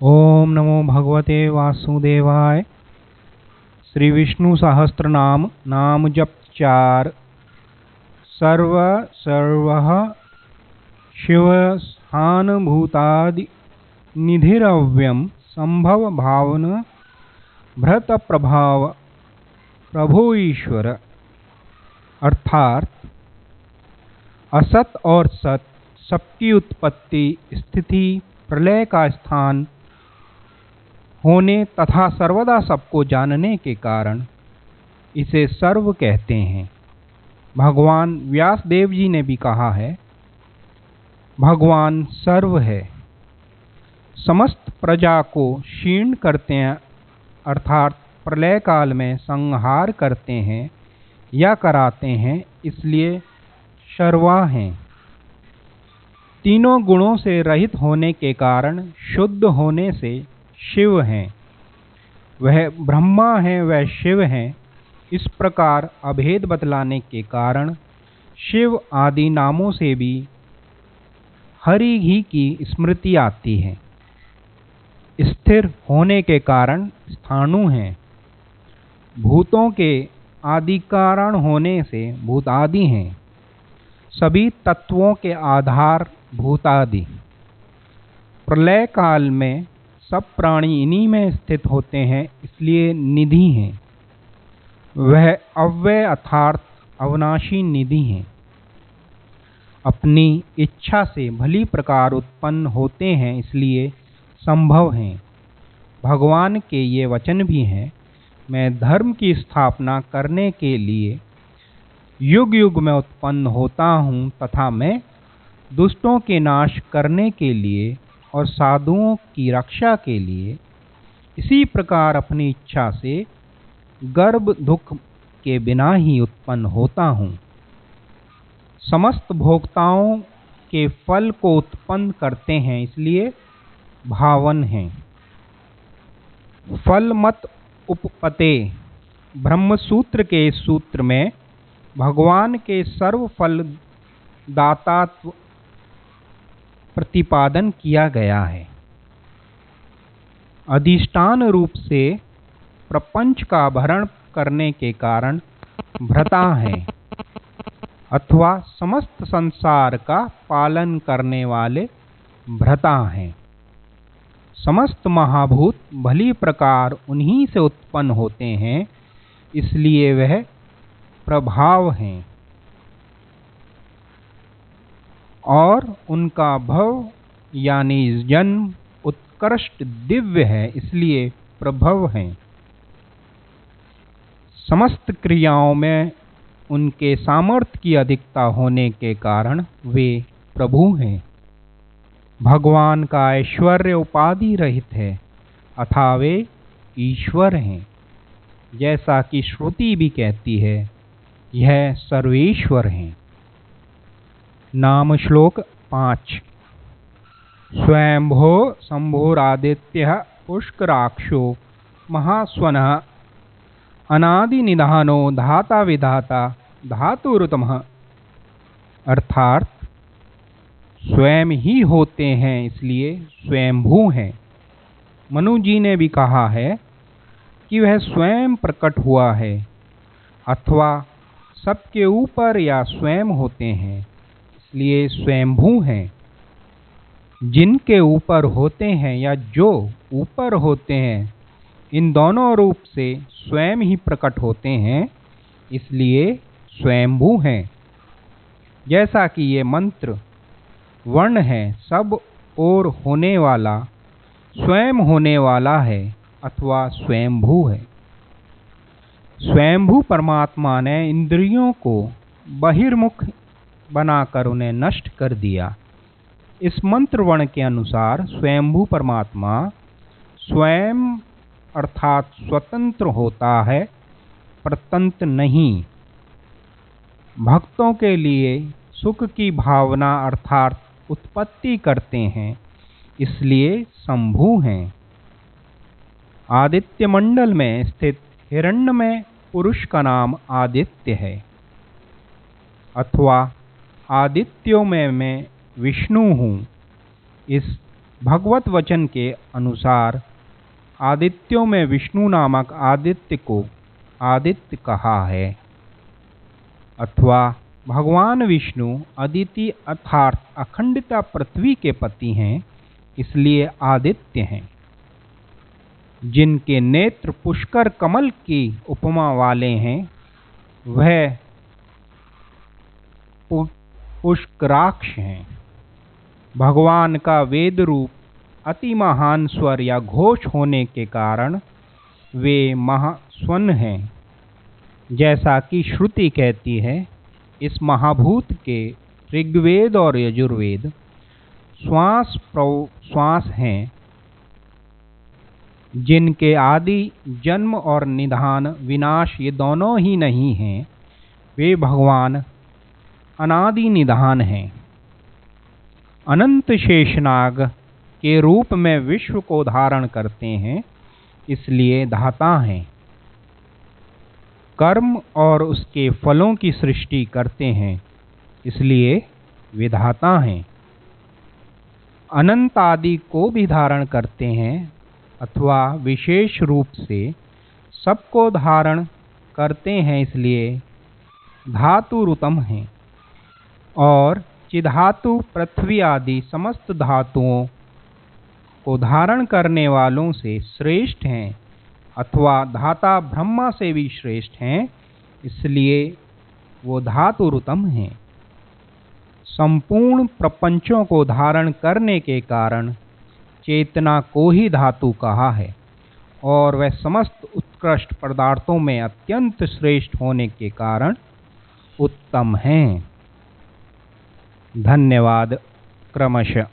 ओम नमो भगवते वासुदेवाय। श्री विष्णु सहस्त्रनाम नाम जप 4। सर्व सर्वः शिव स्थान भूतादि निधिरव्यम संभव भावन भृत प्रभाव प्रभु ईश्वर। अर्थात असत और सत सबकी उत्पत्ति, स्थिति, प्रलय का स्थान होने तथा सर्वदा सबको जानने के कारण इसे सर्व कहते हैं। भगवान व्यासदेव जी ने भी कहा है, भगवान सर्व है, समस्त प्रजा को क्षीण करते हैं, अर्थात प्रलय काल में संहार करते हैं या कराते हैं, इसलिए सर्वा हैं। तीनों गुणों से रहित होने के कारण शुद्ध होने से शिव हैं। वह ब्रह्मा हैं, वह शिव हैं। इस प्रकार अभेद बतलाने के कारण शिव आदि नामों से भी हरि ही की स्मृति आती है। स्थिर होने के कारण स्थाणु हैं। भूतों के आदि कारण होने से भूतादि हैं। सभी तत्वों के आधार भूतादि। प्रलय काल में सब प्राणी इन्हीं में स्थित होते हैं, इसलिए निधि हैं। वह अव्यय अर्थात अविनाशी निधि हैं। अपनी इच्छा से भली प्रकार उत्पन्न होते हैं, इसलिए संभव हैं। भगवान के ये वचन भी हैं, मैं धर्म की स्थापना करने के लिए युग युग में उत्पन्न होता हूँ तथा मैं दुष्टों के नाश करने के लिए और साधुओं की रक्षा के लिए इसी प्रकार अपनी इच्छा से गर्भ दुख के बिना ही उत्पन्न होता हूँ। समस्त भोक्ताओं के फल को उत्पन्न करते हैं, इसलिए भावन हैं। फल मत उपपते ब्रह्मसूत्र के सूत्र में भगवान के सर्व फल दातात्व प्रतिपादन किया गया है। अधिष्ठान रूप से प्रपंच का भरण करने के कारण भ्रता हैं, अथवा समस्त संसार का पालन करने वाले भ्रता हैं। समस्त महाभूत भली प्रकार उन्हीं से उत्पन्न होते हैं, इसलिए वह प्रभाव हैं और उनका भव यानी जन्म उत्कृष्ट दिव्य है, इसलिए प्रभव हैं। समस्त क्रियाओं में उनके सामर्थ्य की अधिकता होने के कारण वे प्रभु हैं। भगवान का ऐश्वर्य उपाधि रहित है, अथा वे ईश्वर हैं। जैसा कि श्रुति भी कहती है, यह सर्वेश्वर हैं। नाम श्लोक 5। स्वयंभो शंभुरादित्यः पुष्कराक्षो महास्वनः अनादि निधानो धाता विधाता धातुरुतमः। अर्थात स्वयं ही होते हैं, इसलिए स्वयंभू हैं। मनु जी ने भी कहा है कि वह स्वयं प्रकट हुआ है, अथवा सबके ऊपर या स्वयं होते हैं, इसलिए स्वयंभू हैं। जिनके ऊपर होते हैं या जो ऊपर होते हैं, इन दोनों रूप से स्वयं ही प्रकट होते हैं, इसलिए स्वयंभू हैं। जैसा कि ये मंत्र वर्ण है, सब ओर होने वाला स्वयं होने वाला है अथवा स्वयंभू है। स्वयंभू परमात्मा ने इंद्रियों को बहिर्मुख बनाकर उन्हें नष्ट कर दिया। इस मंत्र वर्ण के अनुसार स्वयंभू परमात्मा स्वयं अर्थात स्वतंत्र होता है, परतंत्र नहीं। भक्तों के लिए सुख की भावना अर्थात उत्पत्ति करते हैं, इसलिए शंभु हैं। आदित्य मंडल में स्थित हिरण्मय पुरुष का नाम आदित्य है, अथवा आदित्यों में मैं विष्णु हूँ। इस भगवत वचन के अनुसार आदित्यों में विष्णु नामक आदित्य को आदित्य कहा है, अथवा भगवान विष्णु अदिति अर्थात अखंडता पृथ्वी के पति हैं, इसलिए आदित्य हैं। जिनके नेत्र पुष्कर कमल की उपमा वाले हैं, वह पुष्कराक्ष हैं। भगवान का वेद रूप अति महान स्वर या घोष होने के कारण वे महास्वन हैं। जैसा कि श्रुति कहती है, इस महाभूत के ऋग्वेद और यजुर्वेद श्वास प्रश्वास हैं। जिनके आदि जन्म और निधान विनाश ये दोनों ही नहीं हैं, वे भगवान अनादि निधान हैं। अनंत शेषनाग के रूप में विश्व को धारण करते हैं, इसलिए धाता हैं। कर्म और उसके फलों की सृष्टि करते हैं, इसलिए विधाता हैं। अनंत आदि को भी धारण करते हैं, अथवा विशेष रूप से सबको धारण करते हैं, इसलिए धातुरुतम हैं। और चिधातु पृथ्वी आदि समस्त धातुओं को धारण करने वालों से श्रेष्ठ हैं, अथवा धाता ब्रह्मा से भी श्रेष्ठ हैं, इसलिए वो धातुरुतम हैं। संपूर्ण प्रपंचों को धारण करने के कारण चेतना को ही धातु कहा है, और वह समस्त उत्कृष्ट पदार्थों में अत्यंत श्रेष्ठ होने के कारण उत्तम हैं। धन्यवाद। क्रमशः।